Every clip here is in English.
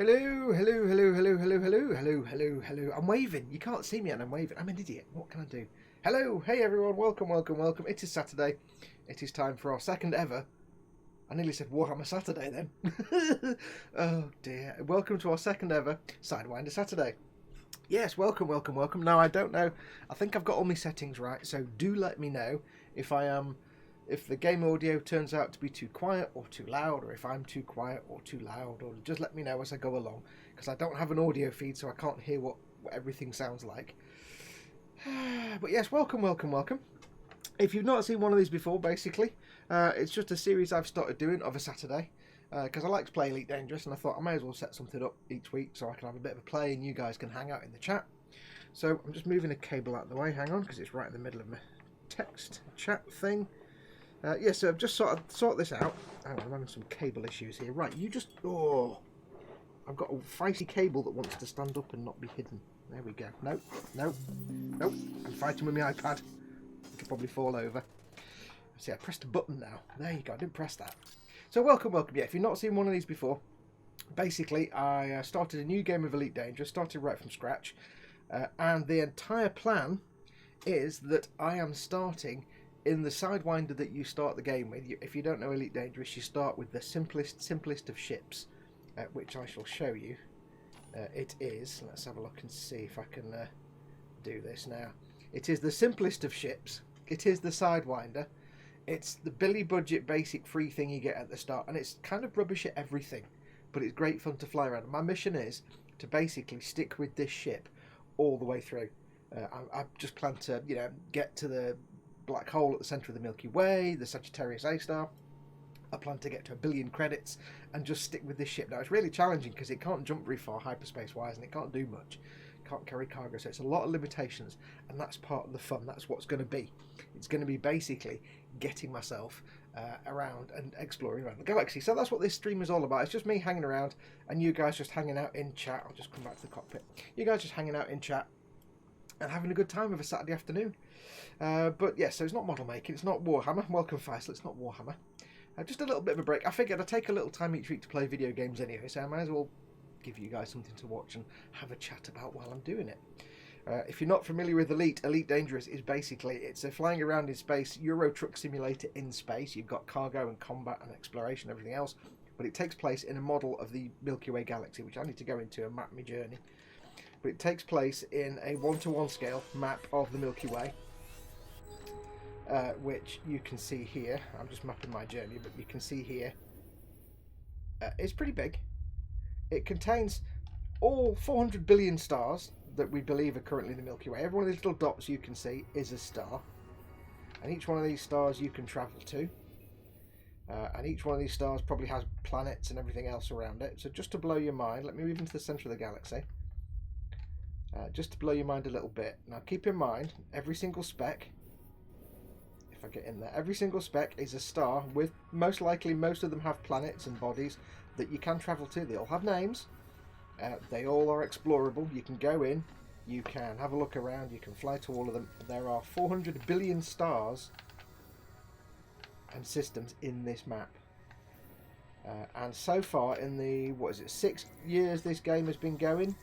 Hello, hello, hello, hello, hello, hello, hello, hello, hello. I'm waving. You can't see me and I'm waving. I'm an idiot. What can I do? Hello, hey everyone. Welcome, welcome, welcome. It is Saturday. It is time for our second ever. I nearly said Warhammer Saturday then. Oh dear. Welcome to our second ever Sidewinder Saturday. Yes, welcome, welcome, welcome. Now, I don't know. I think I've got all my settings right, so do let me know if the game audio turns out to be too quiet or too loud, or if I'm too quiet or too loud, or just let me know as I go along, because I don't have an audio feed, so I can't hear what everything sounds like. But yes, welcome, welcome, welcome. If you've not seen one of these before, basically, it's just a series I've started doing of a Saturday, because I like to play Elite Dangerous, and I thought I may as well set something up each week so I can have a bit of a play and you guys can hang out in the chat. So I'm just moving a cable out of the way, hang on, because it's right in the middle of my text chat thing. Yeah, so I've just sort this out. Hang on, I'm having some cable issues here. Right, you just... Oh, I've got a feisty cable that wants to stand up and not be hidden. There we go. Nope, nope, nope. I'm fighting with my iPad. I could probably fall over. See, I pressed a button now. There you go, I didn't press that. So welcome, welcome. Yeah, if you've not seen one of these before, basically I started a new game of Elite Dangerous, started right from scratch. And the entire plan is that I am starting in the Sidewinder that you start the game with. If you don't know Elite Dangerous, you start with the simplest of ships, which I shall show you. It is, let's have a look and see if I can do this now. It is the simplest of ships. It is the Sidewinder. It's the Billy budget basic free thing you get at the start, and it's kind of rubbish at everything, but it's great fun to fly around. My mission is to basically stick with this ship all the way through. I just plan to, get to the black hole at the centre of the Milky Way, the Sagittarius A star. I plan to get to 1 billion credits and just stick with this ship. Now, it's really challenging because it can't jump very far hyperspace wise, and it can't do much. It can't carry cargo, so it's a lot of limitations, and that's part of the fun. That's what's going to be. It's going to be basically getting myself around and exploring around the galaxy. So that's what this stream is all about. It's just me hanging around and you guys just hanging out in chat. I'll just come back to the cockpit. You guys just hanging out in chat and having a good time of a Saturday afternoon. But yeah, so it's not model making, it's not Warhammer. Welcome, Faisal, it's not Warhammer. Just a little bit of a break. I figured I'd take a little time each week to play video games anyway, so I might as well give you guys something to watch and have a chat about while I'm doing it. If you're not familiar with Elite Dangerous is basically, it's a flying around in space Euro truck simulator in space. You've got cargo and combat and exploration and everything else, but it takes place in a model of the Milky Way galaxy, which I need to go into and map my journey. But it takes place in a 1:1 scale map of the Milky Way, which you can see here. I'm just mapping my journey, but you can see here. It's pretty big. It contains all 400 billion stars that we believe are currently in the Milky Way. Every one of these little dots you can see is a star, and each one of these stars you can travel to, and each one of these stars probably has planets and everything else around it. So just to blow your mind, let me move into the centre of the galaxy. Just to blow your mind a little bit. Now keep in mind, every single speck, if I get in there, every single speck is a star with, most likely, most of them have planets and bodies that you can travel to. They all have names. They all are explorable. You can go in, you can have a look around, you can fly to all of them. There are 400 billion stars and systems in this map. And so far in the, 6 years this game has been going,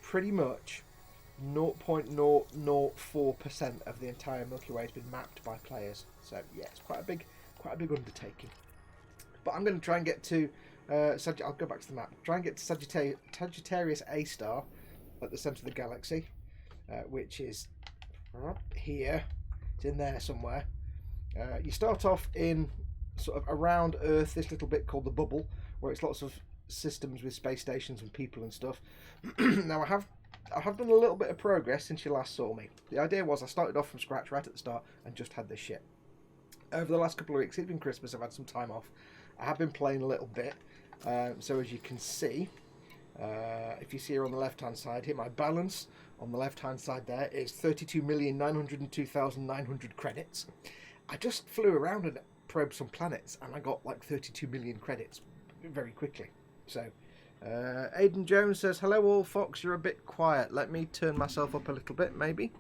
pretty much 0.004% of the entire Milky Way has been mapped by players. So yeah, it's quite a big undertaking. But I'm going to try and get to I'll go back to the map. Try and get to Sagittarius A star at the centre of the galaxy, which is here. It's in there somewhere. You start off in sort of around Earth, this little bit called the bubble, where it's lots of systems with space stations and people and stuff. Now I have done a little bit of progress since you last saw me. The idea was I started off from scratch right at the start and just had this ship. Over the last couple of weeks, it's been Christmas, I've had some time off. I have been playing a little bit. So as you can see, if you see here on the left hand side here, my balance on the left hand side there is 32,902,900 credits. I just flew around and probed some planets and I got like 32 million credits very quickly. So Aidan Jones says, hello all, Fox, you're a bit quiet. Let me turn myself up a little bit maybe.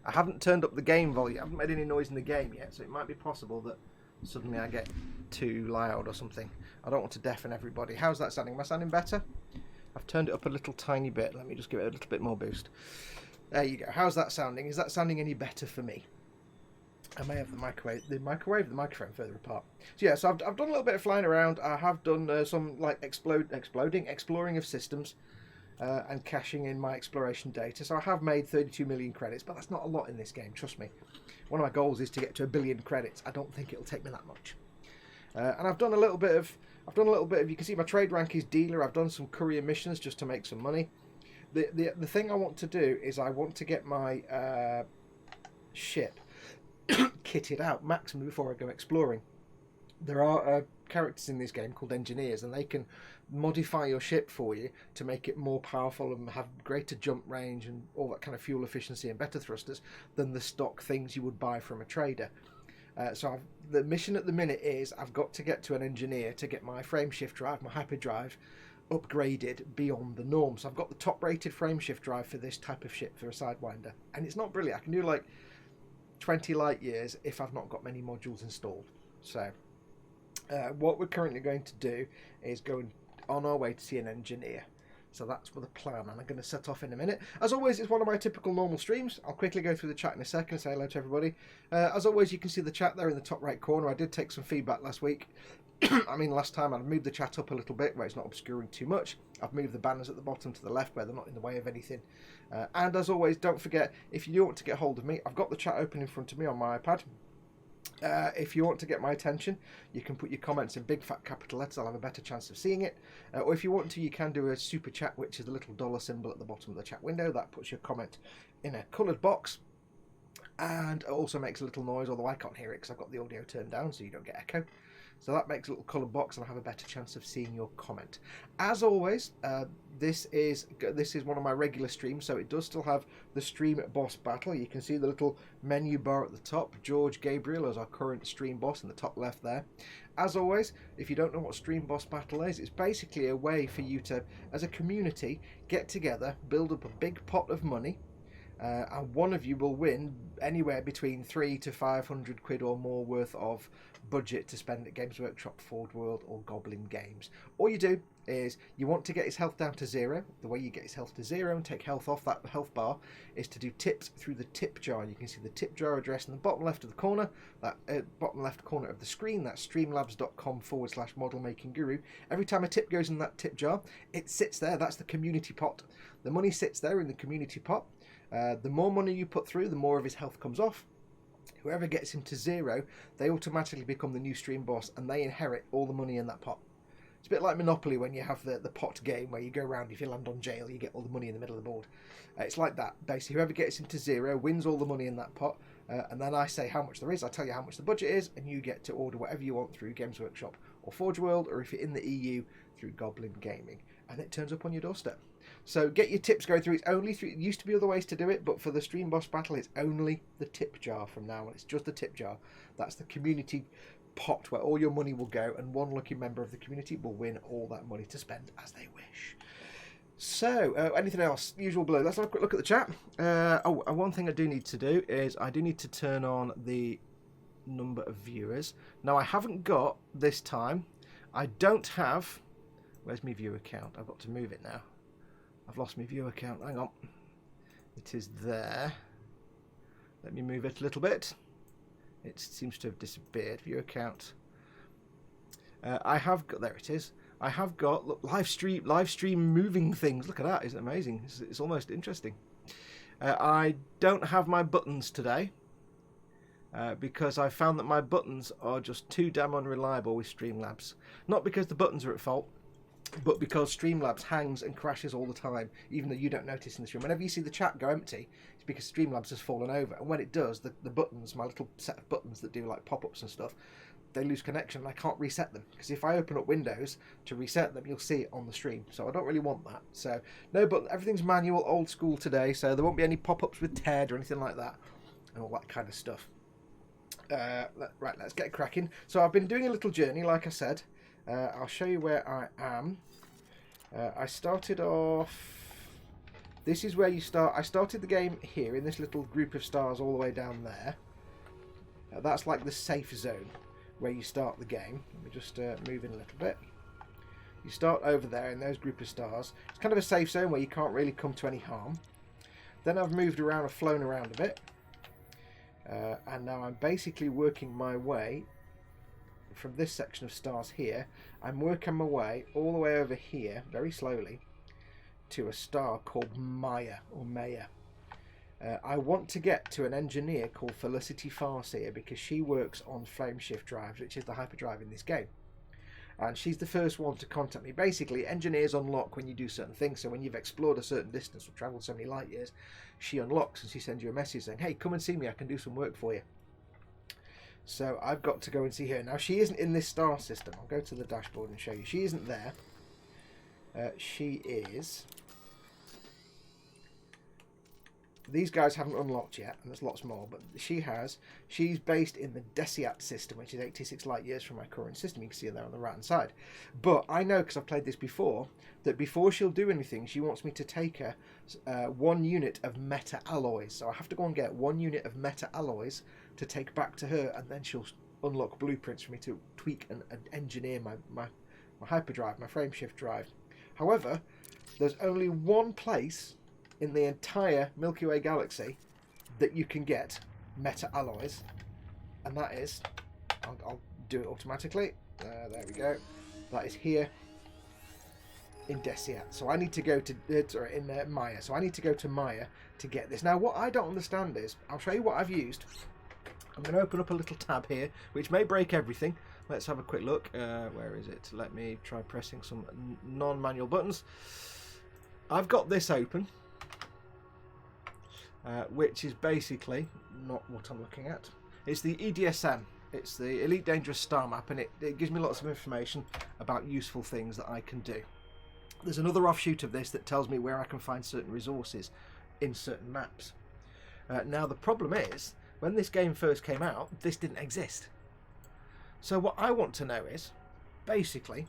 I haven't turned up the game volume. I haven't made any noise in the game yet, so it might be possible that suddenly I get too loud or something. I don't want to deafen everybody. How's that sounding? Am I sounding better? I've turned it up a little tiny bit. Let me just give it a little bit more boost. There you go. How's that sounding? Is that sounding any better for me? I may have the microphone further apart. So yeah, so I've done a little bit of flying around. I have done some like exploring of systems, and cashing in my exploration data. So I have made 32 million credits, but that's not a lot in this game. Trust me. One of my goals is to get to 1 billion credits. I don't think it'll take me that much. And I've done a little bit of. You can see my trade rank is dealer. I've done some courier missions just to make some money. The thing I want to do is I want to get my ship kitted out maximum before I go exploring. There are characters in this game called engineers, and they can modify your ship for you to make it more powerful and have greater jump range and all that kind of fuel efficiency and better thrusters than the stock things you would buy from a trader. So the mission at the minute is I've got to get to an engineer to get my frameshift drive, my hyperdrive, upgraded beyond the norm. So I've got the top rated frameshift drive for this type of ship for a Sidewinder, and it's not brilliant. I can do like 20 light years if I've not got many modules installed. So what we're currently going to do is go on our way to see an engineer. So that's the plan, and I'm going to set off in a minute. As always, it's one of my typical normal streams. I'll quickly go through the chat in a second and say hello to everybody. As always, you can see the chat there in the top right corner. I did take some feedback last week. Last time I moved the chat up a little bit where it's not obscuring too much. I've moved the banners at the bottom to the left where they're not in the way of anything. And as always, don't forget, if you do want to get hold of me, I've got the chat open in front of me on my iPad. If you want to get my attention, you can put your comments in big fat capital letters. I'll have a better chance of seeing it. Or if you want to, you can do a super chat, which is the little dollar symbol at the bottom of the chat window. That puts your comment in a coloured box, and it also makes a little noise, although I can't hear it because I've got the audio turned down so you don't get echo. So that makes a little coloured box, and I have a better chance of seeing your comment. As always, this is one of my regular streams, so it does still have the stream boss battle. You can see the little menu bar at the top. George Gabriel as our current stream boss in the top left there. As always, if you don't know what stream boss battle is, it's basically a way for you to, as a community, get together, build up a big pot of money, and one of you will win anywhere between 300 to 500 quid or more worth of budget to spend at Games Workshop, Forge World or Goblin Games. All you do is you want to get his health down to 0. The way you get his health to 0 and take health off that health bar is to do tips through the tip jar. You can see the tip jar address in the bottom left of the corner, that bottom left corner of the screen. That's streamlabs.com/model making guru. Every time a tip goes in that tip jar, it sits there. That's the community pot. The money sits there in the community pot. The more money you put through, the more of his health comes off. Whoever gets him to 0, they automatically become the new stream boss, and they inherit all the money in that pot. It's a bit like Monopoly when you have the pot game where you go around, if you land on jail, you get all the money in the middle of the board. It's like that. Basically, whoever gets him to 0 wins all the money in that pot, and then I say how much there is, I tell you how much the budget is, and you get to order whatever you want through Games Workshop or Forge World, or if you're in the EU, through Goblin Gaming, and it turns up on your doorstep. So get your tips going through. It's only through. It used to be other ways to do it, but for the stream boss battle, it's only the tip jar from now on. It's just the tip jar. That's the community pot where all your money will go, and one lucky member of the community will win all that money to spend as they wish. So, anything else? Usual blue. Let's have a quick look at the chat. One thing I do need to do is I do need to turn on the number of viewers. Now, I haven't got this time. I don't have. Where's my viewer count? I've got to move it now. I've lost my viewer count. Hang on. It is there. Let me move it a little bit. It seems to have disappeared. Viewer count. I have got. There it is. I have got. Look, live stream moving things. Look at that. Isn't it amazing? It's almost interesting. I don't have my buttons today because I found that my buttons are just too damn unreliable with Streamlabs. Not because the buttons are at fault, but because Streamlabs hangs and crashes all the time, even though you don't notice in the stream. Whenever you see the chat go empty, it's because Streamlabs has fallen over. And when it does, the buttons, my little set of buttons that do like pop-ups and stuff, they lose connection and I can't reset them. Because if I open up Windows to reset them, you'll see it on the stream. So I don't really want that. So no, but everything's manual, old school today, so there won't be any pop-ups with TED or anything like that, and all that kind of stuff. Right, let's get cracking. So I've been doing a little journey, like I said. I'll show you where I am. I started off. This is where you start. I started the game here in this little group of stars all the way down there. That's like the safe zone. where you start the game. Let me just move in a little bit. You start over there in those group of stars. It's kind of a safe zone where you can't really come to any harm. Then I've moved around and flown around a bit. And now I'm basically working my way from this section of stars here. I'm working my way all the way over here, very slowly, to a star called Maya, or Maya. I want to get to an engineer called Felicity Farseer because she works on flameshift drives, which is the hyperdrive in this game. And she's the first one to contact me. Basically, engineers unlock when you do certain things. So when you've explored a certain distance or travelled so many light years, she unlocks and she sends you a message saying, hey, come and see me, I can do some work for you. So I've got to go and see her. Now, she isn't in this star system. I'll go to the dashboard and show you. She isn't there. She is... These guys haven't unlocked yet, and there's lots more, but she's based in the Desiat system, which is 86 light years from my current system. You can see her there on the right hand side. But I know, because I've played this before, that before she'll do anything, she wants me to take her 1 unit of meta alloys. So I have to go and get 1 unit of meta alloys to take back to her, and then she'll unlock blueprints for me to tweak and engineer my hyperdrive, my frameshift drive. However, there's only one place in the entire Milky Way galaxy that you can get meta alloys, and that is, I'll do it automatically, there we go, that is here in Desiat. So I need to go to Maya. So I need to go to Maya to get this. Now what I don't understand is, I'll show you what I've used. I'm going to open up a little tab here which may break everything. Let's have a quick look. Where is it? Let me try pressing some non-manual buttons. I've got this open, which is basically not what I'm looking at. It's the EDSM. It's the Elite Dangerous Star Map, and it gives me lots of information about useful things that I can do. There's another offshoot of this that tells me where I can find certain resources in certain maps. Now the problem is, when this game first came out, this didn't exist. So what I want to know is, basically,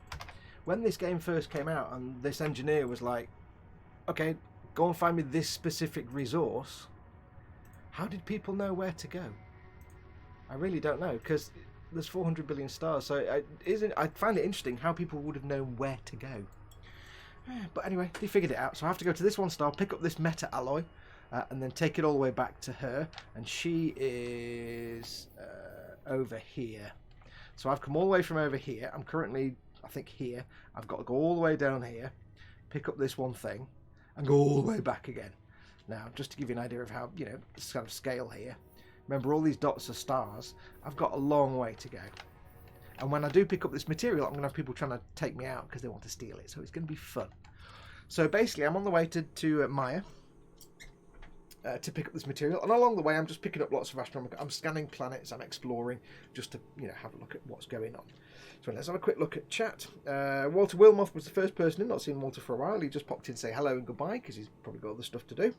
when this game first came out and this engineer was like, okay, go and find me this specific resource, how did people know where to go? I really don't know, because there's 400 billion stars, so I find it interesting how people would have known where to go. But anyway, they figured it out, so I have to go to this one star, pick up this meta alloy, and then take it all the way back to her, and she is over here. So I've come all the way from over here. I'm currently, I think, here. I've got to go all the way down here, pick up this one thing, and go all the way back again. Now, just to give you an idea of how, this kind of scale here, remember all these dots are stars, I've got a long way to go. And when I do pick up this material, I'm going to have people trying to take me out because they want to steal it, so it's going to be fun. So basically, I'm on the way to Maya to pick up this material, and along the way I'm just picking up lots of astronomical, I'm scanning planets, I'm exploring, just to have a look at what's going on. So let's have a quick look at chat. Walter Wilmoth was the first person in. Not seen Walter for a while. He just popped in to say hello and goodbye because he's probably got other stuff to do.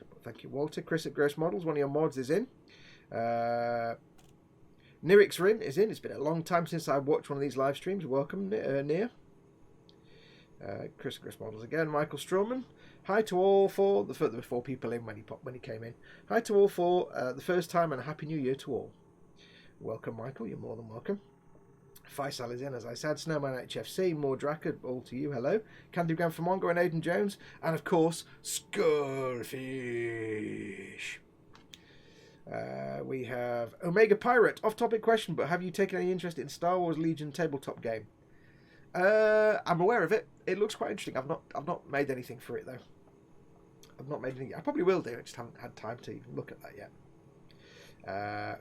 But thank you, Walter. Chris at Gross Models, one of your mods, is in. Nirix Rin is in. It's been a long time since I've watched one of these live streams. Welcome, Nir. Chris at Gross Models again. Michael Stroman. Hi to all four. There were 4 people in when he came in. Hi to all 4. The first time, and a happy new year to all. Welcome, Michael. You're more than welcome. Faisal is in, as I said. Snowman HFC, more Draka, all to you, hello. Candygram for Mongo and Aidan Jones, and of course, Skullfish. We have Omega Pirate. Off-topic question, but have you taken any interest in Star Wars Legion tabletop game? I'm aware of it. It looks quite interesting. I've not made anything for it though. I've not made anything. I probably will do. I just haven't had time to even look at that yet.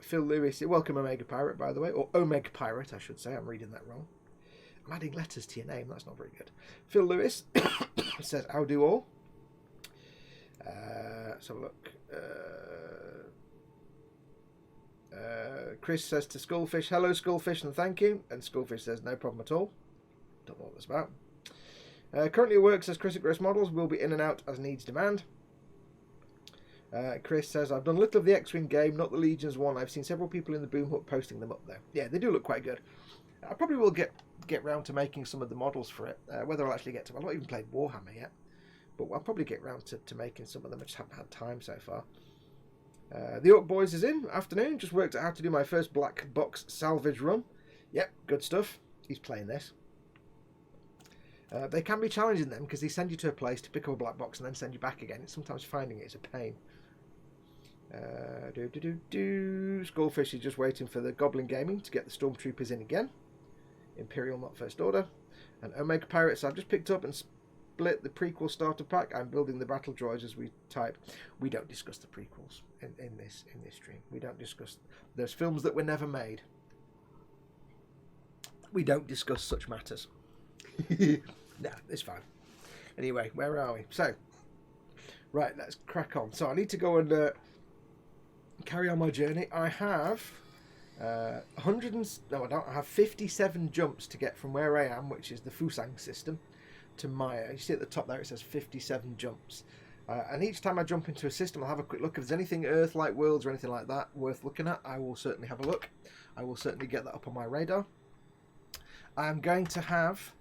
Phil Lewis, welcome Omega Pirate, by the way, or Omega Pirate, I should say. I'm reading that wrong. I'm adding letters to your name. That's not very good. Phil Lewis says, "How do all?" Let's have a look. Chris says to Skullfish, "Hello, Skullfish, and thank you." And Skullfish says, "No problem at all." Don't know what that's about. Currently works as Chris at Gross Models. Will be in and out as needs demand. Chris says, "I've done little of the X-Wing game, not the Legions one. I've seen several people in the Boom Hut posting them up there." Yeah, they do look quite good. I probably will get round to making some of the models for it. Whether I'll actually get to, I've not even played Warhammer yet, but I'll probably get round to making some of them. I just haven't had time so far. The Orc Boys is in. Afternoon. Just worked out how to do my first black box salvage run. Yep, good stuff. He's playing this. They can be challenging them because they send you to a place to pick up a black box and then send you back again. Sometimes finding it is a pain. Skullfish is just waiting for the Goblin Gaming to get the Stormtroopers in again. Imperial, not First Order. And Omega Pirates, I've just picked up and split the prequel starter pack. I'm building the battle droids as we type. We don't discuss the prequels in this stream. We don't discuss those films that were never made. We don't discuss such matters. No, it's fine. Anyway, where are we? So, right, let's crack on. So I need to go and carry on my journey. I have I have 57 jumps to get from where I am, which is the Fusang system, to Maya. You see at the top there it says 57 jumps. And each time I jump into a system, I'll have a quick look. If there's anything Earth-like worlds or anything like that worth looking at, I will certainly have a look. I will certainly get that up on my radar. I'm going to have,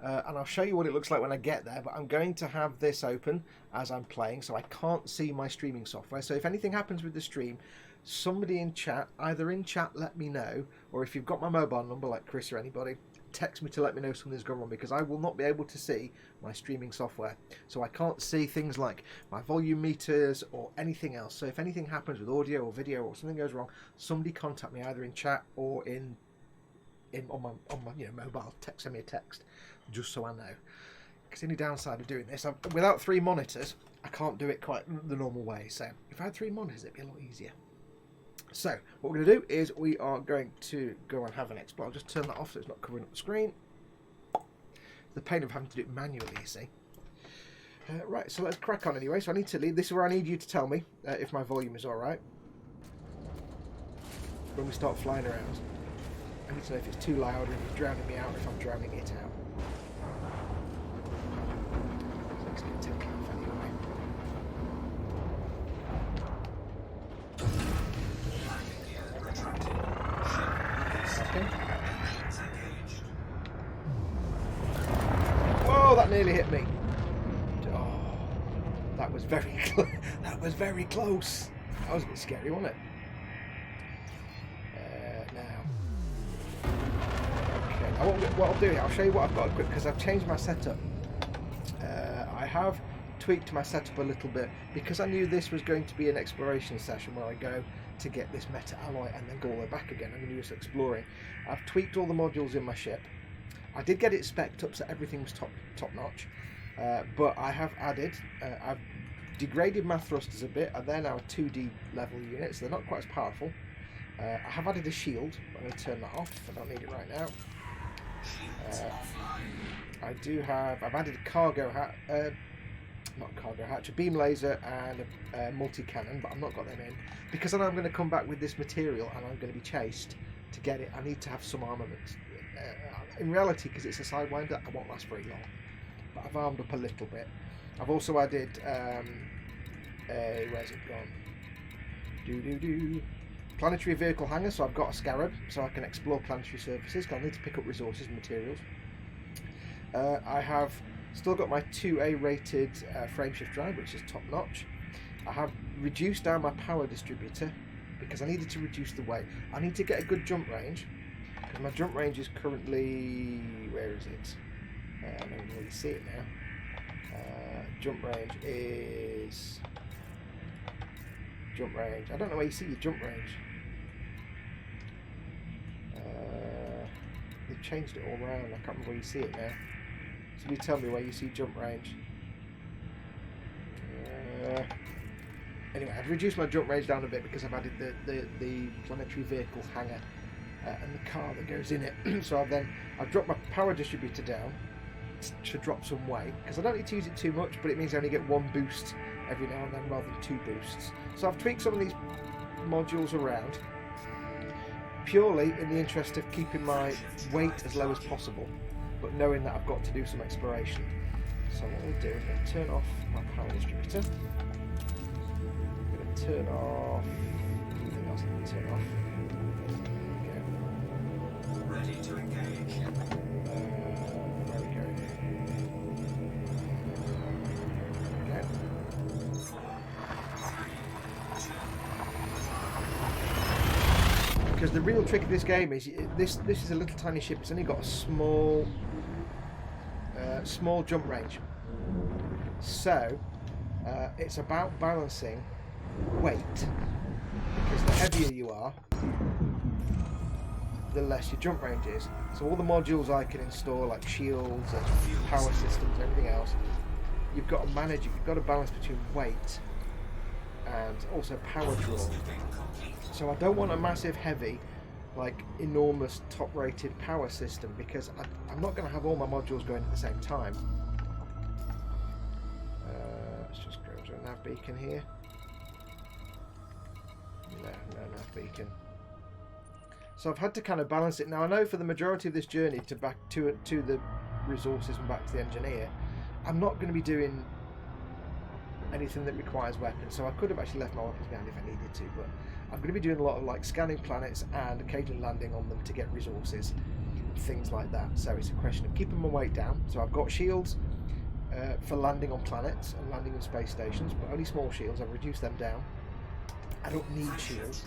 and I'll show you what it looks like when I get there, but I'm going to have this open as I'm playing, so I can't see my streaming software. So if anything happens with the stream, somebody in chat, either in chat let me know, or if you've got my mobile number like Chris or anybody, text me to let me know something's gone wrong, because I will not be able to see my streaming software. So I can't see things like my volume meters or anything else. So if anything happens with audio or video or something goes wrong, somebody contact me either in chat or on my mobile. Send me a text, just so I know. Because the only downside of doing this, without 3 monitors, I can't do it quite the normal way. So if I had 3 monitors, it'd be a lot easier. So what we're going to do is we are going to go and have an explore. I'll just turn that off so it's not covering up the screen. The pain of having to do it manually, you see. Right, so let's crack on anyway. So I need to leave. This is where I need you to tell me if my volume is alright when we start flying around. I need to know if it's too loud or if it's drowning me out, or if I'm drowning it out. So it's going to take off anyway. Okay. Whoa, that nearly hit me. Oh, that was very close. That was very close. That was a bit scary, wasn't it? What I'll do, I'll show you what I've got equipped, because I've changed my setup. I have tweaked my setup a little bit because I knew this was going to be an exploration session where I go to get this meta alloy and then go all the way back again. I'm going to do some exploring. I've tweaked all the modules in my ship. I did get it spec'd up so everything was top notch, but I have added, I've degraded my thrusters a bit, and they're now 2D level units, so they're not quite as powerful. I have added a shield. I'm going to turn that off. I don't need it right now. I've added a cargo hatch, not a cargo hatch, a beam laser and a multi-cannon, but I've not got them in because I know I'm going to come back with this material and I'm going to be chased to get it. I need to have some armaments. In reality, because it's a Sidewinder, I won't last very long, but I've armed up a little bit. I've also added where's it gone? Planetary vehicle hangar, so I've got a scarab, so I can explore planetary surfaces, because I need to pick up resources and materials. I have still got my 2A rated frameshift drive, which is top notch. I have reduced down my power distributor, because I needed to reduce the weight. I need to get a good jump range, because my jump range is currently, where is it? I don't know where you see it now. Jump range is... Jump range. I don't know where you see your jump range. They've changed it all around. I can't remember where you see it now. So you tell me where you see jump range. Anyway, I've reduced my jump range down a bit because I've added the planetary vehicle hangar and the car that goes in it. So I've dropped my power distributor down to drop some weight, because I don't need to use it too much, but it means I only get 1 boost every now and then rather than 2 boosts. So I've tweaked some of these modules around purely in the interest of keeping my weight as low as possible, but knowing that I've got to do some exploration. So what we'll do is I'm going to turn off my power distributor. I'm going to turn off anything else I can turn off. There we go. Ready to engage. There we go. Because the real trick of this game is this is a little tiny ship. It's only got a small jump range. So it's about balancing weight. Because the heavier you are, the less your jump range is. So all the modules I can install, like shields and power systems and everything else, you've got to manage it. You've got to balance between weight and also power draw. So I don't want a massive, heavy, like enormous, top-rated power system because I'm not going to have all my modules going at the same time. Let's just go to a nav beacon here. No nav beacon. So I've had to kind of balance it. Now I know for the majority of this journey to back to the resources and back to the engineer, I'm not going to be doing anything that requires weapons. So I could have actually left my weapons behind if I needed to, but I'm going to be doing a lot of like scanning planets and occasionally landing on them to get resources, things like that. So it's a question of keeping my weight down. So I've got shields for landing on planets and landing on space stations, but only small shields. I've reduced them down. I don't need shields.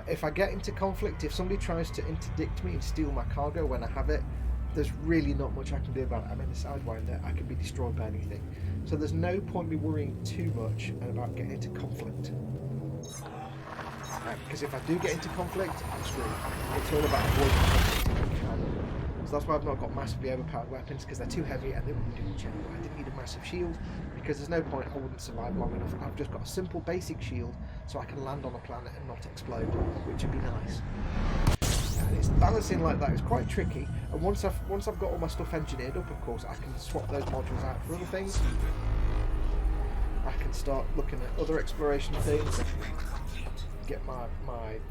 If I get into conflict, if somebody tries to interdict me and steal my cargo when I have it, there's really not much I can do about it. I'm in a Sidewinder, I can be destroyed by anything. So there's no point me worrying too much about getting into conflict. Because if I do get into conflict, I'm screwed. It's all about avoiding conflict. So that's why I've not got massively overpowered weapons, because they're too heavy and they wouldn't do much anyway. I didn't need a massive shield, because there's no point, I wouldn't survive long enough. I've just got a simple basic shield, so I can land on a planet and not explode, which would be nice. And it's balancing like that is quite tricky, and once I've got all my stuff engineered up, of course, I can swap those modules out for other things. I can start looking at other exploration things, get my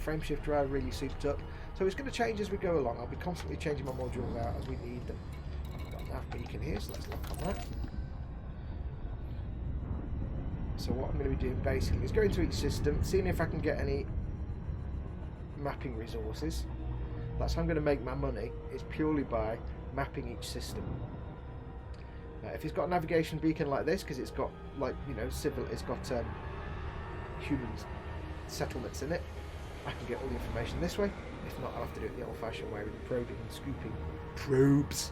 frameshift drive really souped up. So it's going to change as we go along. I'll be constantly changing my modules out as we need them. I've got a nav beacon here, so let's look on that. So what I'm going to be doing basically is going to each system, seeing if I can get any mapping resources. That's how I'm going to make my money, is purely by mapping each system. If it's got a navigation beacon like this, because it's got, like, you know, civil, it's got human settlements in it, I can get all the information this way. If not, I'll have to do it the old-fashioned way with probing and scooping probes.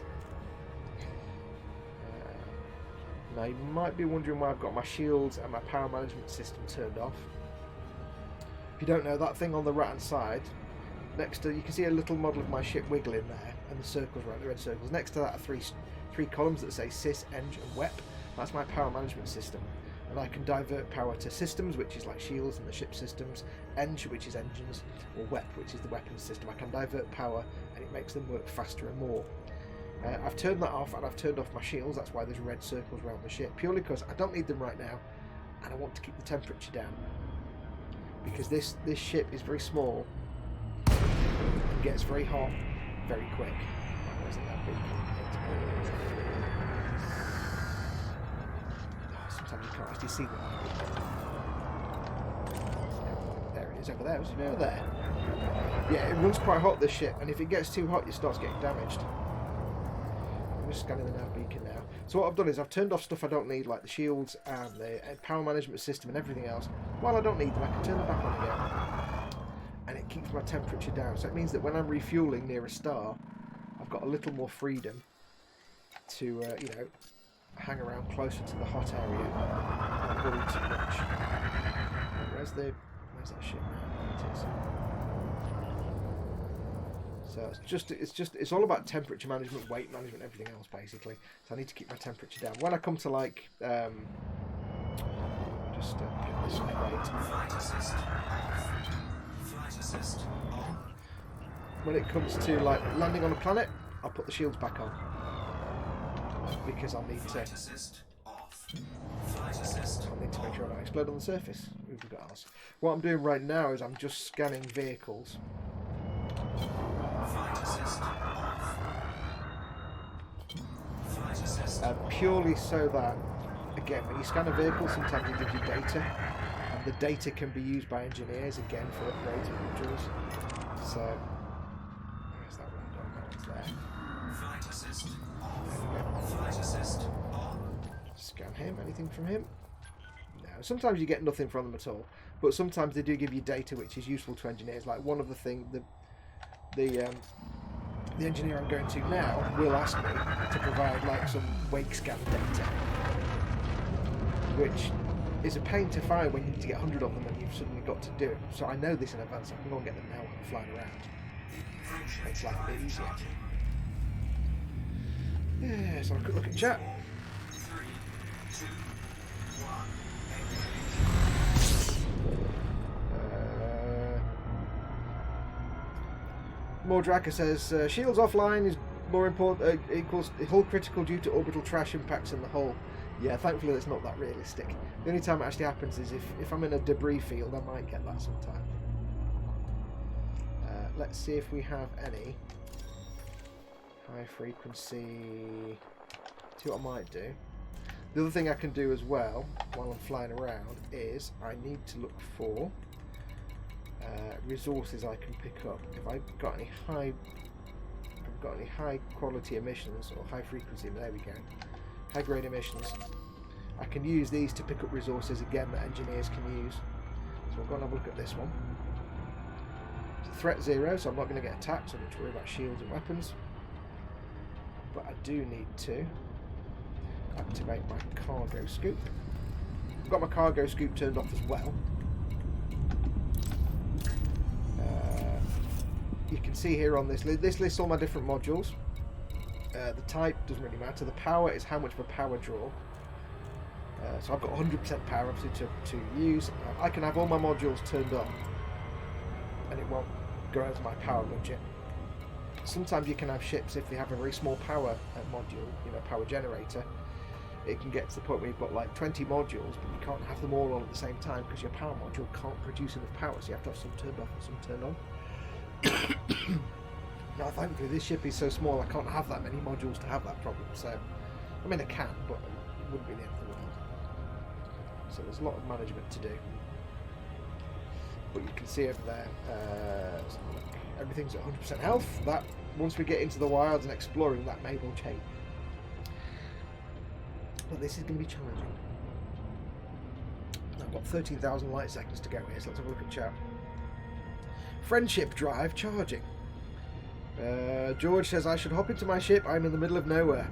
Now you might be wondering why I've got my shields and my power management system turned off. If you don't know, that thing on the right hand side, next to, you can see a little model of my ship wiggling there, and the circles, right, the red circles. Next to that are three columns that say Sys, Eng and Wep. That's my power management system. And I can divert power to systems, which is like shields and the ship systems, Eng, which is engines, or Wep, which is the weapons system. I can divert power and it makes them work faster and more. I've turned that off, and I've turned off my shields. That's why there's red circles around the ship, purely because I don't need them right now, and I want to keep the temperature down. Because this ship is very small and gets very hot very quick. Where's the nav beacon? Sometimes you can't actually see them. There it is, over there. Was it over there? Yeah, it runs quite hot, this ship, and if it gets too hot, it starts getting damaged. I'm just scanning the nav beacon now. So what I've done is I've turned off stuff I don't need, like the shields and the power management system and everything else. While I don't need them, I can turn them back on again, and it keeps my temperature down. So it means that when I'm refueling near a star, I've got a little more freedom to, you know, hang around closer to the hot area, not worry too much. Where's that ship now? It is. So it's all about temperature management, weight management, everything else basically. So I need to keep my temperature down. When I come to like just get this right. When it comes to like landing on a planet, I'll put the shields back on because I'll need to make sure I don't explode on the surface with regards. What I'm doing right now is I'm just scanning vehicles. Purely so that, again, when you scan a vehicle, sometimes it gives you data, and the data can be used by engineers again for upgrades and modules. So, where's that one done? That one's there. There we go. Scan him. Anything from him? No. Sometimes you get nothing from them at all, but sometimes they do give you data which is useful to engineers. Like one of the things, the engineer I'm going to now will ask me to provide like some wake scan data, which is a pain to find when you need to get 100 of them and you've suddenly got to do it. So I know this in advance. I can go and get them now when I'm flying around. Makes life a bit easier. Yeah, so I'll quick look at chat. Mordraka says shields offline is more important, equals hull critical due to orbital trash impacts in the hull. Yeah, thankfully that's not that realistic. The only time it actually happens is if I'm in a debris field, I might get that sometime. Let's see if we have any high frequency. See what I might do. The other thing I can do as well while I'm flying around is I need to look for resources I can pick up. If I've got any high quality emissions or high frequency, there we go, high grade emissions, I can use these to pick up resources again that engineers can use. So we'll go and have a look at this one. It's a threat 0, so I'm not going to get attacked, so I don't have to worry about shields and weapons. But I do need to activate my cargo scoop. I've got my cargo scoop turned off as well. You can see here on this lists all my different modules. The type doesn't really matter. The power is how much of a power draw. So I've got 100% power obviously to use. I can have all my modules turned on and it won't go over my power budget. Sometimes you can have ships, if they have a very small power module, power generator, it can get to the point where you've got like 20 modules, but you can't have them all on at the same time because your power module can't produce enough power, so you have to have some turned off and some turned on. Now thankfully this ship is so small I can't have that many modules to have that problem, so I mean I can, but it wouldn't be the end of the world. So there's a lot of management to do. But you can see over there, everything's at 100% health. That, once we get into the wilds and exploring, that may well change. But this is going to be challenging. I've got 13,000 light seconds to go here, so let's have a look at chat. Friendship drive charging. George says, I should hop into my ship, I'm in the middle of nowhere.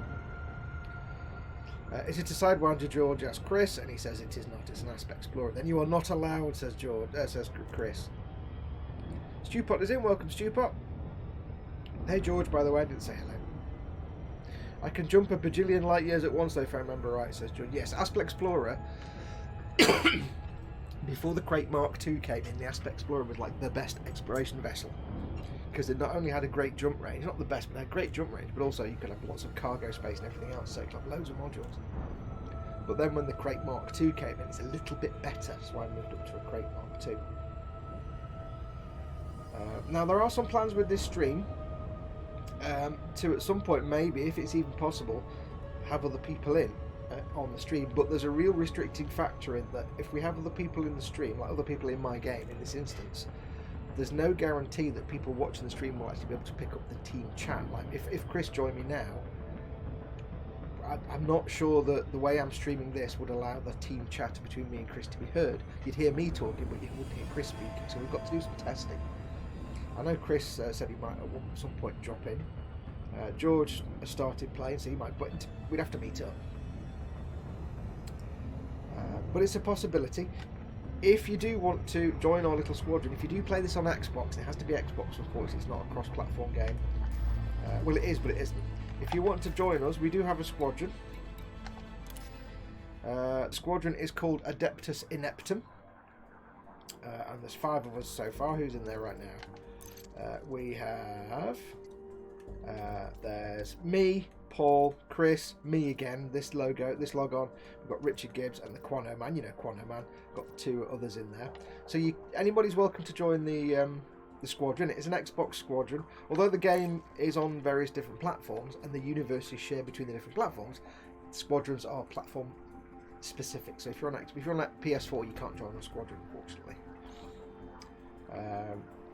Is it a Sidewinder, George? Asks Chris, and he says it is not, it's an Aspect Explorer. Then you are not allowed, says Chris. Stewpot is in, welcome Stewpot. Hey George, by the way, I didn't say hello. I can jump a bajillion light years at once though, if I remember right, says George. Yes, Aspect Explorer, before the Crate Mark II came in, the Aspect Explorer was like the best exploration vessel. Because it not only had a great jump range, not the best, but it had great jump range, but also you could have lots of cargo space and everything else, so you could have loads of modules. But then when the Crate Mark II came in, it's a little bit better, so I moved up to a Crate Mark II. Now there are some plans with this stream to at some point, maybe, if it's even possible, have other people in on the stream, but there's a real restricting factor in that if we have other people in the stream, like other people in my game in this instance, there's no guarantee that people watching the stream will actually be able to pick up the team chat. Like if Chris joined me now, I'm not sure that the way I'm streaming this would allow the team chat between me and Chris to be heard. You'd hear me talking, but you wouldn't hear Chris speaking, so we've got to do some testing. I know Chris said he might at some point drop in. George has started playing, so he might, but we'd have to meet up. But it's a possibility. If you do want to join our little squadron, if you do play this on Xbox, it has to be Xbox, unfortunately, it's not a cross-platform game. Well, it is, but it isn't. If you want to join us, we do have a squadron. The squadron is called Adeptus Ineptum. And there's 5 of us so far. Who's in there right now? We have... there's me, Paul, Chris, me again, this log on. We've got Richard Gibbs and the Quano Man. You know Quano Man. Got 2 others in there. So anybody's welcome to join the squadron. It is an Xbox squadron. Although the game is on various different platforms and the universe is shared between the different platforms, squadrons are platform specific. So if you're on PS4, you can't join a squadron, unfortunately.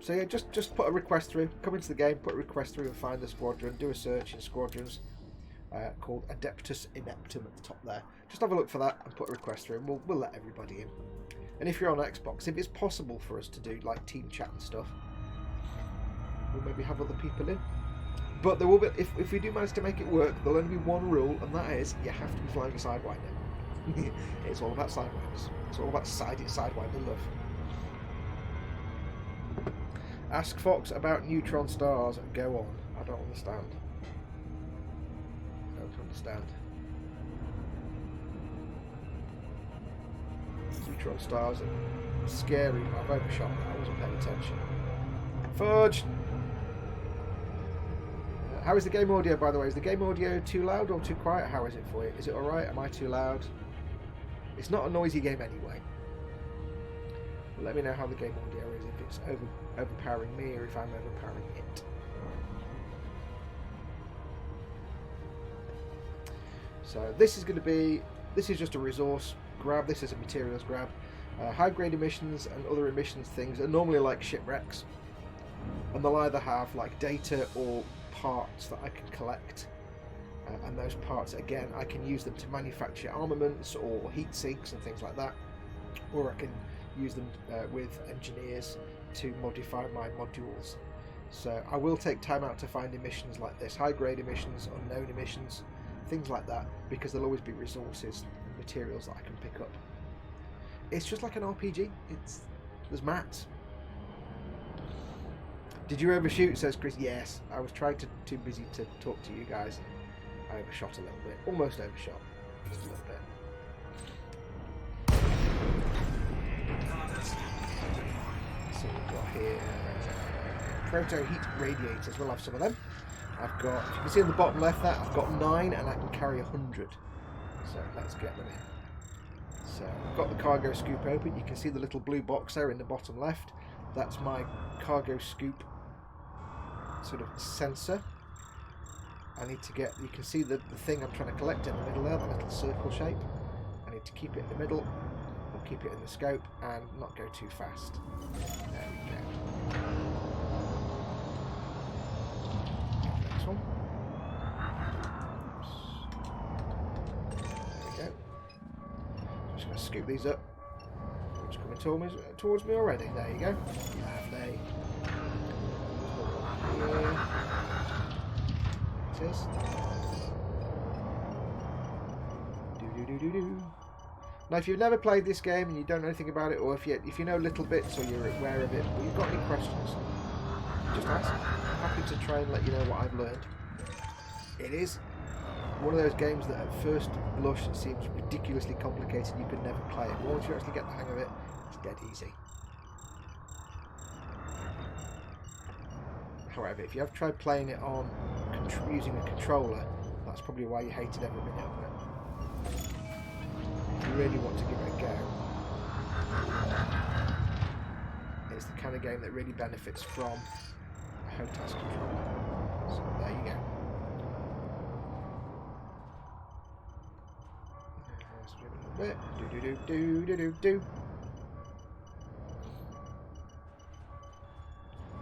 So yeah, just put a request through. Come into the game, put a request through, and find the squadron. Do a search in squadrons. called Adeptus Ineptum at the top there. Just have a look for that and put a request through, and we'll let everybody in. And if you're on Xbox, if it's possible for us to do like team chat and stuff, we'll maybe have other people in. But there will be, if we do manage to make it work, there'll only be one rule, and that is you have to be flying a Sidewinder. It's all about Sidewinders. It's all about Sidewinder love. Ask Fox about neutron stars. Go on. I don't understand. I don't understand. Neutron stars are scary. I've overshot that. I wasn't paying attention. Fudge! How is the game audio, by the way? Is the game audio too loud or too quiet? How is it for you? Is it alright? Am I too loud? It's not a noisy game anyway. But let me know how the game audio is, if it's overpowering me or if I'm overpowering it. So this is going to be, this is just a resource grab, this is a materials grab. High grade emissions and other emissions things are normally like shipwrecks. And they'll either have like data or parts that I can collect, and those parts again I can use them to manufacture armaments or heat sinks and things like that, or I can use them with engineers to modify my modules. So I will take time out to find emissions like this, high grade emissions, unknown emissions, things like that, because there'll always be resources and materials that I can pick up. It's just like an RPG. There's mats. Did you overshoot, says Chris? Yes, I was too busy to talk to you guys. I overshot a little bit, almost overshot, just a little bit. So we've got here proto heat radiators. We'll have some of them. I've got, if you can see in the bottom left there, I've got 9 and I can carry 100. So let's get them in. So I've got the cargo scoop open. You can see the little blue box there in the bottom left. That's my cargo scoop sort of sensor. I need to get, you can see the thing I'm trying to collect in the middle there, the little circle shape. I need to keep it in the middle, or keep it in the scope, and not go too fast. There we go. Next one. Oops. There we go. Just going to scoop these up. It's coming towards me already. There you go. Lovely. It is. Do. Now, if you've never played this game and you don't know anything about it, or if you know little bits or you're aware of it, or you've got any questions, just ask. I'm happy to try and let you know what I've learned. It is one of those games that at first blush seems ridiculously complicated. You could never play it. But once you actually get the hang of it, it's dead easy. However, if you have tried playing it on using a controller, that's probably why you hated every minute of it. If you really want to give it a go, it's the kind of game that really benefits from a HOTAS controller. So there you go. Let's give it a little bit. Do.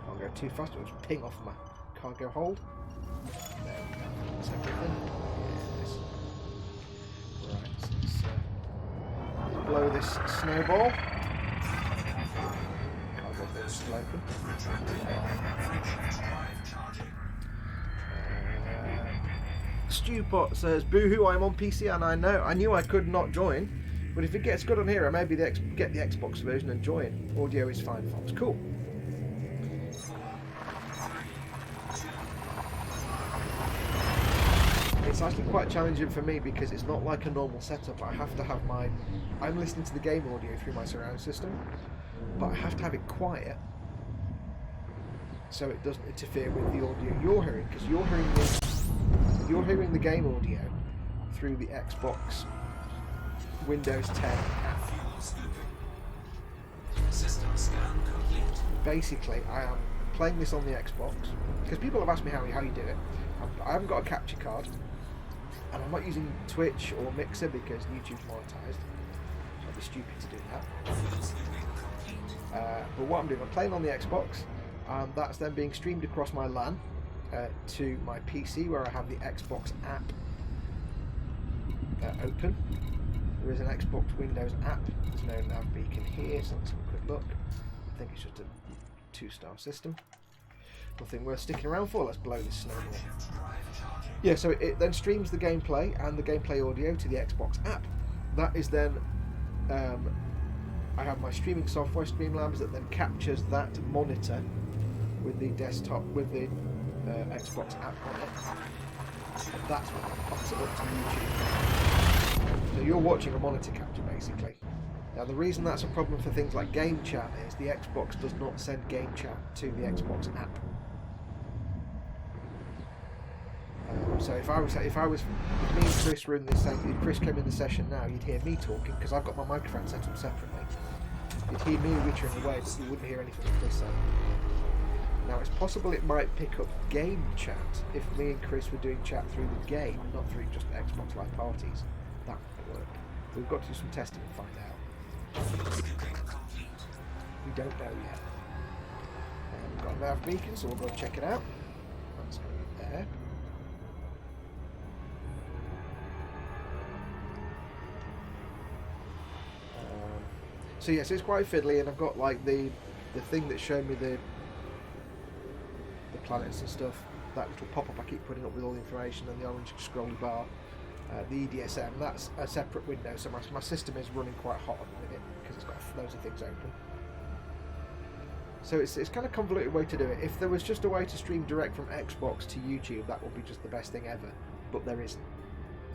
Can't go too fast, it'll just ping off my cargo hold. There we go, that's everything. Yes. Right, so let's blow this snowball. Cargo bit still open. Stewpot says, boo-hoo, I'm on PC and I knew I could not join, but if it gets good on here, I maybe get the Xbox version and join. Audio is fine, Fox. Cool. It's actually quite challenging for me because it's not like a normal setup. I have to have I'm listening to the game audio through my surround system, but I have to have it quiet so it doesn't interfere with the audio you're hearing, because you're hearing the game audio through the Xbox Windows 10 app. Basically, I am playing this on the Xbox because people have asked me how you do it. I haven't got a capture card, and I'm not using Twitch or Mixer because YouTube's monetized, so I'd be stupid to do that. But what I'm doing, I'm playing on the Xbox, and that's then being streamed across my LAN to my PC, where I have the Xbox app open. There is an Xbox Windows app. There's no nav beacon here, so let's have a quick look. I think it's just a 2-star system. Nothing worth sticking around for. Let's blow this snowball. Yeah, so it then streams the gameplay and the gameplay audio to the Xbox app. That is then, I have my streaming software, Streamlabs, that then captures that monitor with the desktop, with the Xbox app on it. And that's what pops it up to YouTube. So you're watching a monitor capture, basically. Now the reason that's a problem for things like game chat is the Xbox does not send game chat to the Xbox app. So if me and Chris were in this same, if Chris came in the session now, you'd hear me talking because I've got my microphone set up separately. You'd hear me wittering away, but you wouldn't hear anything that Chris said. Now it's possible it might pick up game chat if me and Chris were doing chat through the game, not through just Xbox Live parties. That might work. We've got to do some testing and find out. We don't know yet. We've got a nav beacon, so we'll go check it out. That's going to be there. So yes, it's quite fiddly, and I've got like the thing that showed me the planets and stuff. That little pop-up I keep putting up with all the information, and the orange scrolly bar. The EDSM, that's a separate window, so my system is running quite hot at the minute because it's got loads of things open. So it's kind of a convoluted way to do it. If there was just a way to stream direct from Xbox to YouTube, that would be just the best thing ever, but there isn't.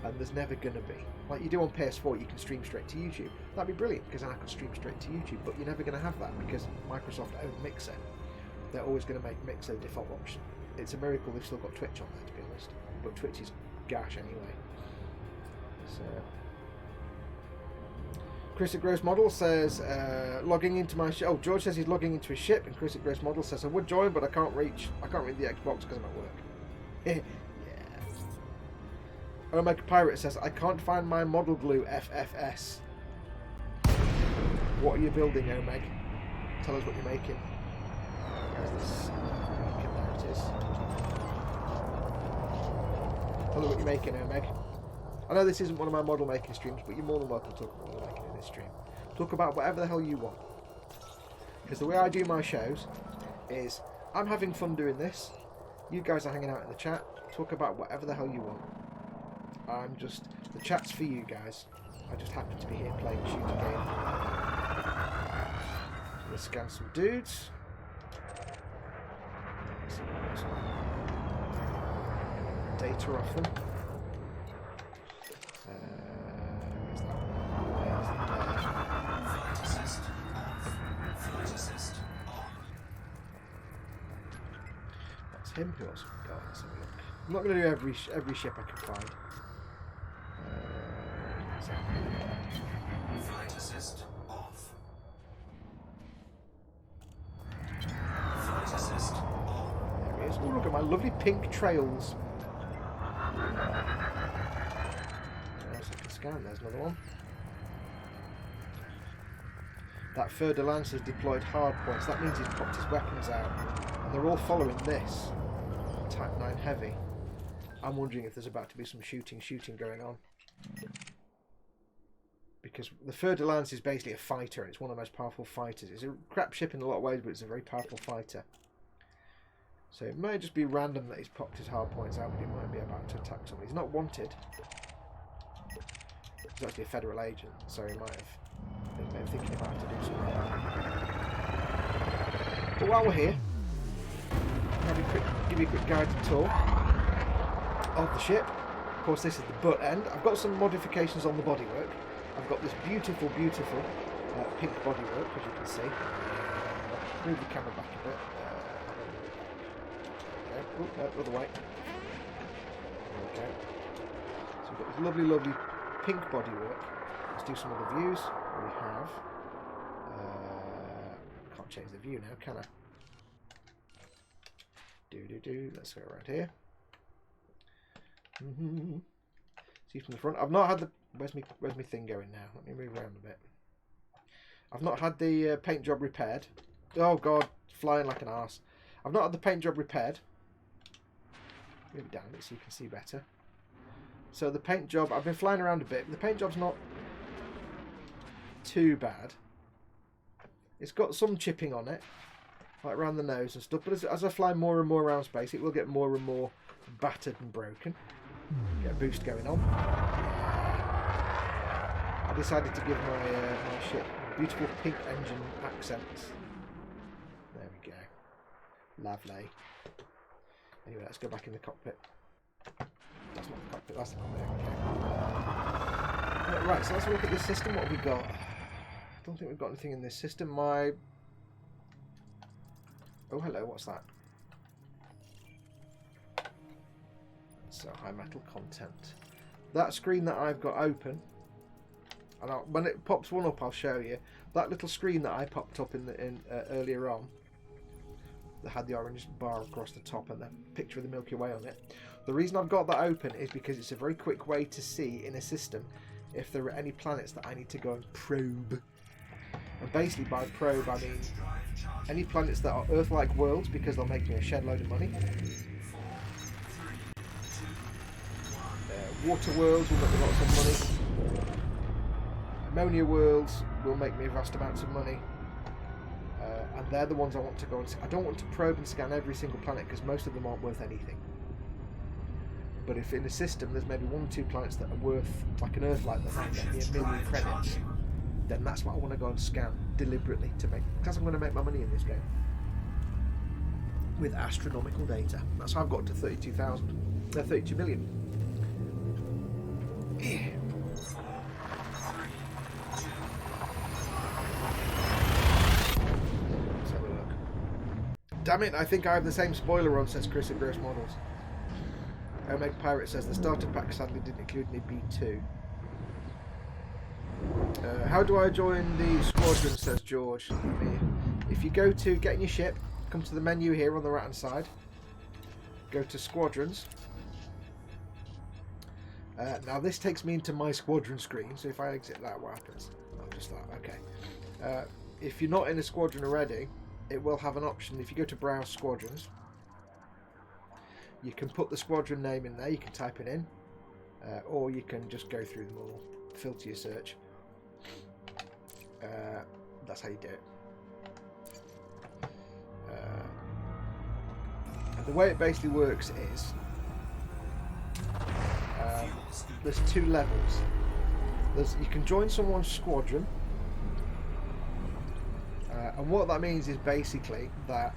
And there's never going to be. Like you do on PS4, you can stream straight to YouTube. That'd be brilliant, because then I could stream straight to YouTube, but you're never going to have that, because Microsoft own Mixer. They're always going to make Mixer the default option. It's a miracle they've still got Twitch on there, to be honest. But Twitch is gash anyway. So, Chris at Gross Model says, logging into my ship. Oh, George says he's logging into his ship, and Chris at Gross Model says, I would join, but I can't reach the Xbox because I'm at work. Yeah. Omega Pirate says, I can't find my model glue FFS. What are you building, Omeg? Tell us what you're making. There's this beacon, there it is. Tell us what you're making, Omeg. I know this isn't one of my model making streams, but you're more than welcome to talk about model making in this stream. Talk about whatever the hell you want. Because the way I do my shows is, I'm having fun doing this, you guys are hanging out in the chat, talk about whatever the hell you want. The chat's for you guys. I just happen to be here playing a shooting game. So let's scan some dudes. Data off them. Where's that one? That's him. Who else have we got? Let's have a look. I'm not going to do every ship I can find. Flight assist off. Flight assist on. There he is. Oh, look at my lovely pink trails. There's a scan. There's another one. That Fer-de-Lance has deployed hard points. That means he's popped his weapons out, and they're all following this Type 9 heavy. I'm wondering if there's about to be some shooting going on. Because the Fer-de-Lance is basically a fighter, and it's one of the most powerful fighters. It's a crap ship in a lot of ways, but it's a very powerful fighter. So it may just be random that he's popped his hard points out, but he might be about to attack somebody. He's not wanted. He's actually a federal agent, so he might have been thinking about to do something. But while we're here, I'll give you a quick guided tour of the ship. Of course, this is the butt end. I've got some modifications on the bodywork. I've got this beautiful pink bodywork, as you can see. Move the camera back a bit. Other way. Okay. So we've got this lovely pink bodywork. Let's do some of the views. We have. Can't change the view now, can I? Let's go around here. See from the front. I've not had the. Where's my thing going now? Let me move around a bit. I've not had the paint job repaired. Oh god, flying like an arse. I've not had the paint job repaired. Move it down a bit so you can see better. So the paint job, I've been flying around a bit. The paint job's not too bad. It's got some chipping on it, like around the nose and stuff. But as I fly more and more around space, it will get more and more battered and broken. Get a boost going on. I decided to give my ship beautiful pink engine accents. There we go. Lovely. Anyway, let's go back in the cockpit. That's not the cockpit, that's the cockpit. Okay. Right, so let's have a look at this system. What have we got? I don't think we've got anything in this system. Oh, hello, what's that? So, high metal content. That screen that I've got open, and when it pops one up, I'll show you. That little screen that I popped up earlier on, that had the orange bar across the top and the picture of the Milky Way on it. The reason I've got that open is because it's a very quick way to see in a system if there are any planets that I need to go and probe. And basically by probe I mean any planets that are Earth-like worlds, because they'll make me a shed load of money. Water worlds will make me lots of money. Ammonia worlds will make me vast amounts of money. And they're the ones I want to go and see. I don't want to probe and scan every single planet because most of them aren't worth anything. But if in a system there's maybe 1 or 2 planets that are worth, like an Earth-like, that might get me 1 million credits, then that's what I want to go and scan deliberately to make, because I'm going to make my money in this game with astronomical data. That's how I've got to 32 million. Yeah. Let's have a look. Damn it, I think I have the same spoiler on, says Chris at Gross Models. Omega Pirate says the starter pack sadly didn't include any B2. How do I join the squadron, says George. If you go to get in your ship, come to the menu here on the right hand side, go to Squadrons. Now this takes me into my squadron screen, so if I exit that, what happens? Oh, just that, okay. If you're not in a squadron already, it will have an option. If you go to Browse Squadrons, you can put the squadron name in there, you can type it in, or you can just go through them all, filter your search. That's how you do it. And the way it basically works is there's 2 levels. You can join someone's squadron, and what that means is basically that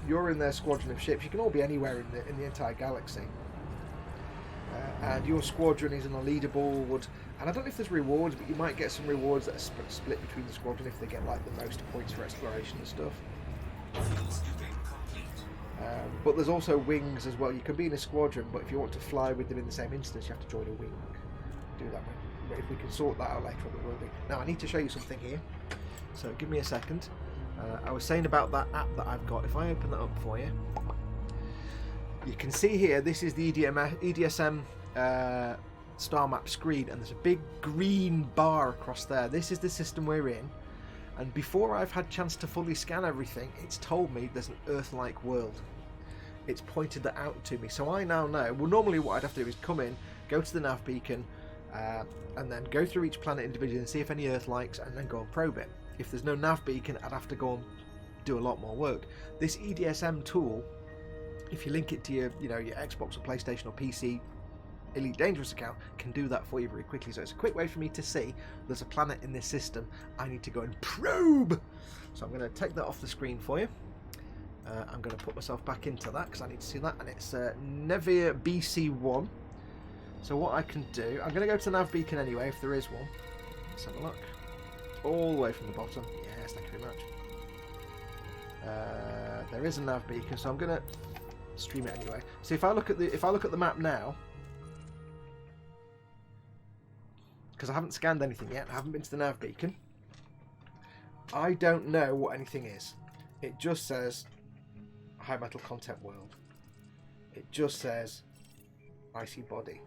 you're in their squadron of ships. You can all be anywhere in the entire galaxy, and your squadron is on a leaderboard. And I don't know if there's rewards, but you might get some rewards that are split between the squadron if they get like the most points for exploration and stuff. But there's also wings as well. You can be in a squadron, but if you want to fly with them in the same instance, you have to join a wing. Do that way. But if we can sort that out later on, it will be. Now I need to show you something here. So give me a second. I was saying about that app that I've got. If I open that up for you, you can see here, this is the EDSM star map screen, and there's a big green bar across there. This is the system we're in, and before I've had a chance to fully scan everything, it's told me there's an Earth-like world. It's pointed that out to me, so I now know. Well, normally what I'd have to do is come in, go to the nav beacon, and then go through each planet individually and see if any Earth-likes, and then go and probe it. If there's no nav beacon, I'd have to go and do a lot more work. This EDSM tool, if you link it to your Xbox or PlayStation or PC Elite Dangerous account, can do that for you very quickly. So it's a quick way for me to see there's a planet in this system I need to go and probe. So I'm going to take that off the screen for you. I'm going to put myself back into that because I need to see that, and it's Nevia BC1. So what I can do, I'm going to go to the nav beacon anyway if there is one. Let's have a look. All the way from the bottom. Yes, thank you very much. There is a nav beacon, so I'm going to stream it anyway. So if I look at the map now, because I haven't scanned anything yet, I haven't been to the nav beacon, I don't know what anything is. It just says high metal content world. It just says icy body.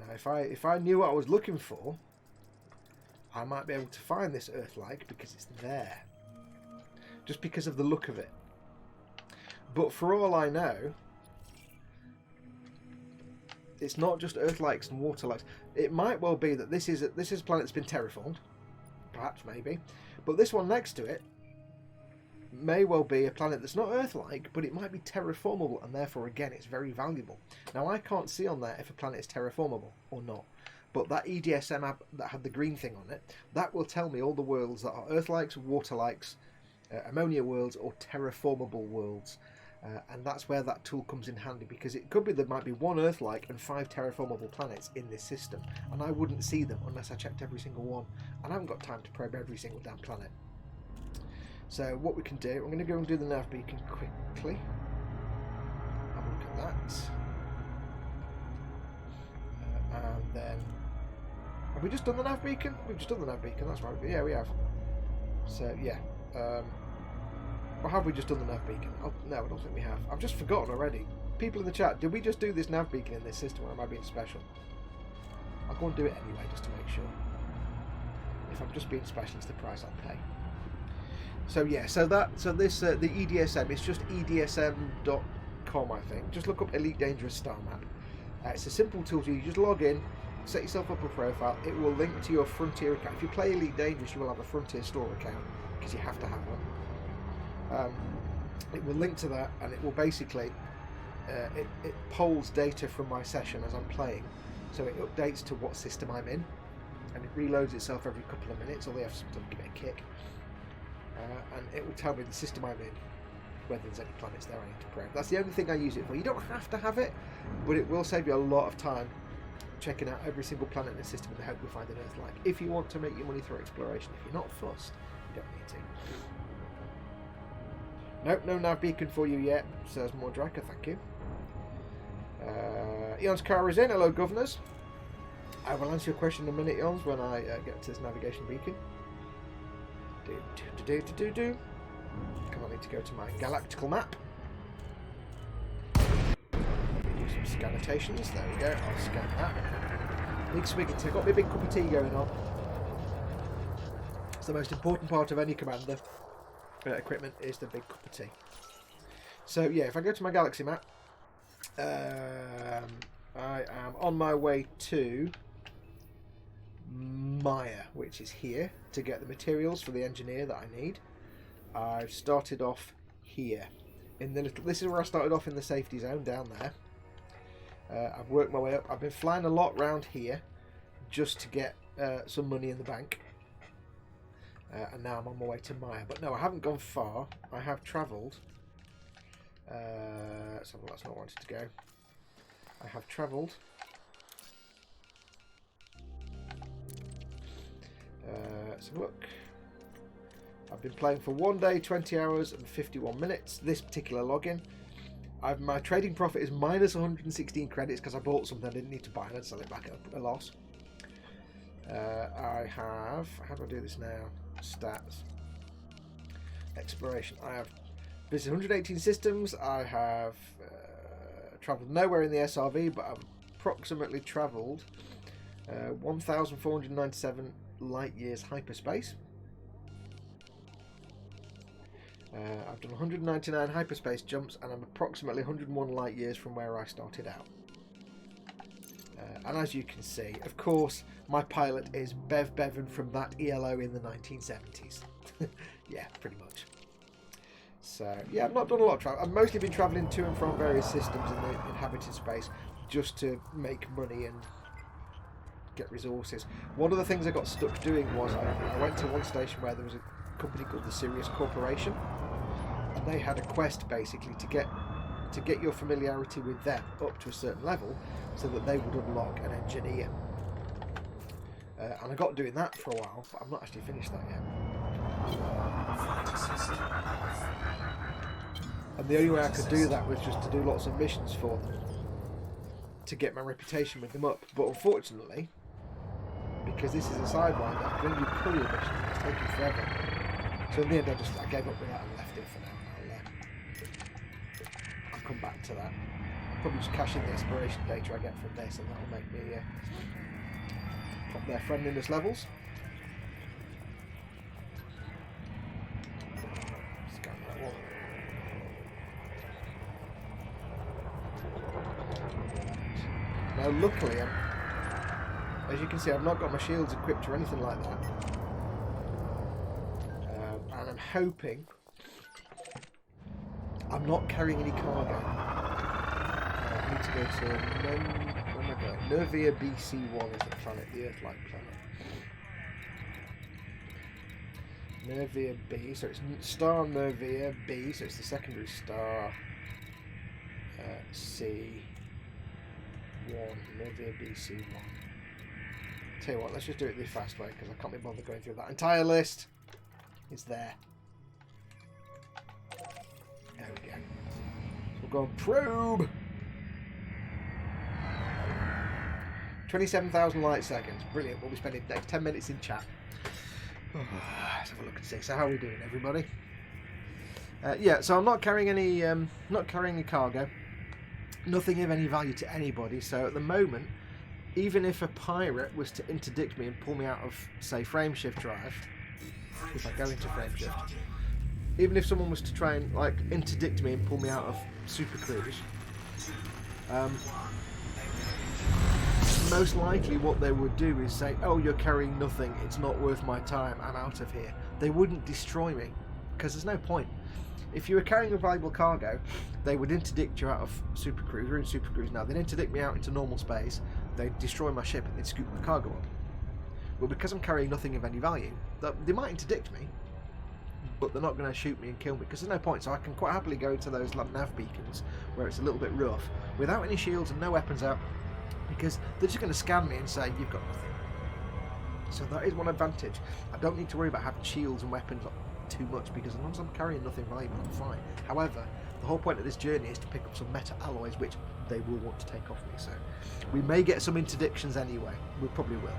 Now if I knew what I was looking for, I might be able to find this Earth-like because it's there, just because of the look of it. But for all I know, It's not just Earth-likes and water-likes. It might well be that this is a planet that's been terraformed, perhaps, maybe, but this one next to it may well be a planet that's not Earth-like, but it might be terraformable, and therefore, again, it's very valuable. Now, I can't see on there if a planet is terraformable or not, but that EDSM app that had the green thing on it, that will tell me all the worlds that are Earth-likes, water-likes, ammonia worlds, or terraformable worlds. And that's where that tool comes in handy, because it could be there might be 1 Earth-like and 5 terraformable planets in this system, and I wouldn't see them unless I checked every single one, and I haven't got time to probe every single damn planet. So what we can do, I'm going to go and do the nav beacon quickly. Have a look at that. And then, have we just done the nav beacon? We've just done the nav beacon, that's right. Yeah, we have. So yeah. Or have we just done the nav beacon? Oh, no, I don't think we have. I've just forgotten already. People in the chat, did we just do this nav beacon in this system, or am I being special? I'll go and do it anyway, just to make sure. If I'm just being special, it's the price I'll pay. So yeah, so this the EDSM, it's just edsm.com, I think. Just look up Elite Dangerous Star Map. It's a simple tool. You just log in, set yourself up a profile. It will link to your Frontier account. If you play Elite Dangerous, you will have a Frontier store account, because you have to have one. It will link to that, and it will basically it polls data from my session as I'm playing, so it updates to what system I'm in, and it reloads itself every couple of minutes. All they have to give it a kick, and it will tell me the system I'm in, whether there's any planets there I need to probe. That's the only thing I use it for. You don't have to have it, but it will save you a lot of time checking out every single planet in the system in the hope you'll find an Earth-like. If you want to make your money through exploration, if you're not fussed, you don't need to. Nope, no nav beacon for you yet, says Mordraka, thank you. Eon's car is in. Hello, governors. I will answer your question in a minute, Eons, when I get to this navigation beacon. Do. Come on, I need to go to my galactical map. Do some scannotations. There we go. I'll scan that. Big swiggity. I've got my big cup of tea going on. It's the most important part of any commander equipment, is the big cup of tea. So yeah, if I go to my galaxy map, I am on my way to Maya, which is here, to get the materials for the engineer that I need. I've started off here in the little. This is where I started off in the safety zone down there. I've worked my way up. I've been flying a lot round here just to get some money in the bank. And now I'm on my way to Maya. But no, I haven't gone far. I have travelled. So that's not where I wanted to go. I have travelled. Let's have a look. I've been playing for 1 day, 20 hours and 51 minutes. This particular login. My trading profit is minus 116 credits because I bought something I didn't need to buy and I'd sell it back at a loss. I have. How do I do this now? Stats. Exploration. I have visited 118 systems. I have travelled nowhere in the SRV, but I've approximately travelled 1,497 light years hyperspace. I've done 199 hyperspace jumps, and I'm approximately 101 light years from where I started out. And as you can see, of course, my pilot is Bev Bevan from that ELO in the 1970s. Yeah, pretty much. So, yeah, I've not done a lot of travel. I've mostly been travelling to and from various systems in the inhabited space just to make money and get resources. One of the things I got stuck doing was I went to one station where there was a company called the Sirius Corporation, and they had a quest basically to get your familiarity with them up to a certain level so that they would unlock an engineer. And I got doing that for a while, but I've not actually finished that yet. And the only way I could do that was just to do lots of missions for them to get my reputation with them up. But unfortunately, because this is a Sidewinder, when you courier missions, it's taking forever. So in the end, I gave up with that and left it for now. I'll come back to that. I'll probably just cash in the exploration data I get from this, and that'll make me pop their friendliness levels. Scan that one. Now, luckily, as you can see, I've not got my shields equipped or anything like that. And I'm hoping I'm not carrying any cargo. I need to go to where am I going? Nervia BC1 is the planet, the Earth-like planet. Nervia B, so it's star Nervia B, so it's the secondary star. C1, Nervia BC1. Tell you what, let's just do it the fast way because I can't be bothered going through that entire list. It's there. There we go. So we'll go and probe. 27,000 light seconds. Brilliant. We'll be spending the next 10 minutes in chat. Let's have a look and see. So how are we doing, everybody? Yeah, so I'm not carrying any cargo. Nothing of any value to anybody. So at the moment, even if a pirate was to interdict me and pull me out of, say, frameshift drive, if I go into frameshift, even if someone was to try and like interdict me and pull me out of super cruise, most likely what they would do is say, oh, you're carrying nothing, it's not worth my time, I'm out of here. They wouldn't destroy me, because there's no point. If you were carrying a valuable cargo, they would interdict you out of super cruise. We're in super cruise now. They'd interdict me out into normal space, they'd destroy my ship and they'd scoop my cargo up. Well, because I'm carrying nothing of any value, they might interdict me, but they're not going to shoot me and kill me, because there's no point. So I can quite happily go to those nav beacons where it's a little bit rough without any shields and no weapons out, because they're just going to scan me and say you've got nothing. So that is one advantage. I don't need to worry about having shields and weapons too much, because as long as I'm carrying nothing valuable, I'm fine. However, the whole point of this journey is to pick up some meta alloys, which they will want to take off me. So we may get some interdictions anyway. We probably will.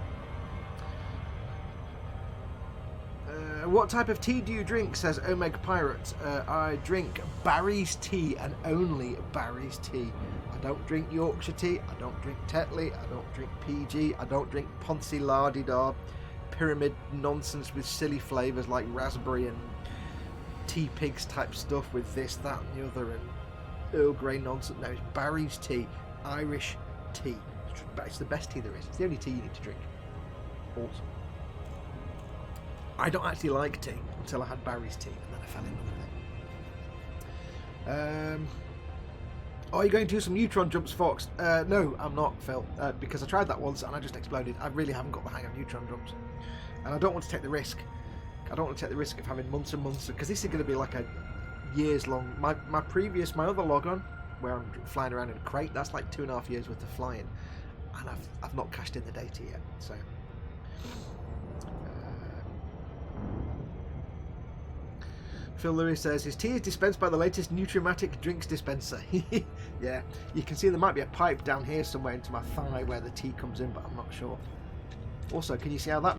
What type of tea do you drink, says Omega Pirate. I drink Barry's tea and only Barry's tea. I don't drink Yorkshire tea, I don't drink Tetley, I don't drink PG, I don't drink Ponzi La-di-da pyramid nonsense with silly flavours like raspberry and tea pigs type stuff with this, that and the other, and Earl Grey nonsense. No, it's Barry's tea, Irish tea. It's the best tea there is. It's the only tea you need to drink. Awesome. I don't actually like tea until I had Barry's tea, and then I fell in love with it. Are you going to do some neutron jumps, Fox? No, I'm not, Phil, because I tried that once and I just exploded. I really haven't got the hang of neutron jumps, and I don't want to take the risk. I don't want to take the risk of having months and months, because this is going to be like a years long. My other log on, where I'm flying around in a crate, that's like 2.5 years worth of flying, and I've not cashed in the data yet. So. Phil Lewis says his tea is dispensed by the latest Nutrimatic drinks dispenser. Yeah, you can see there might be a pipe down here somewhere into my thigh where the tea comes in, but I'm not sure. Also, can you see how that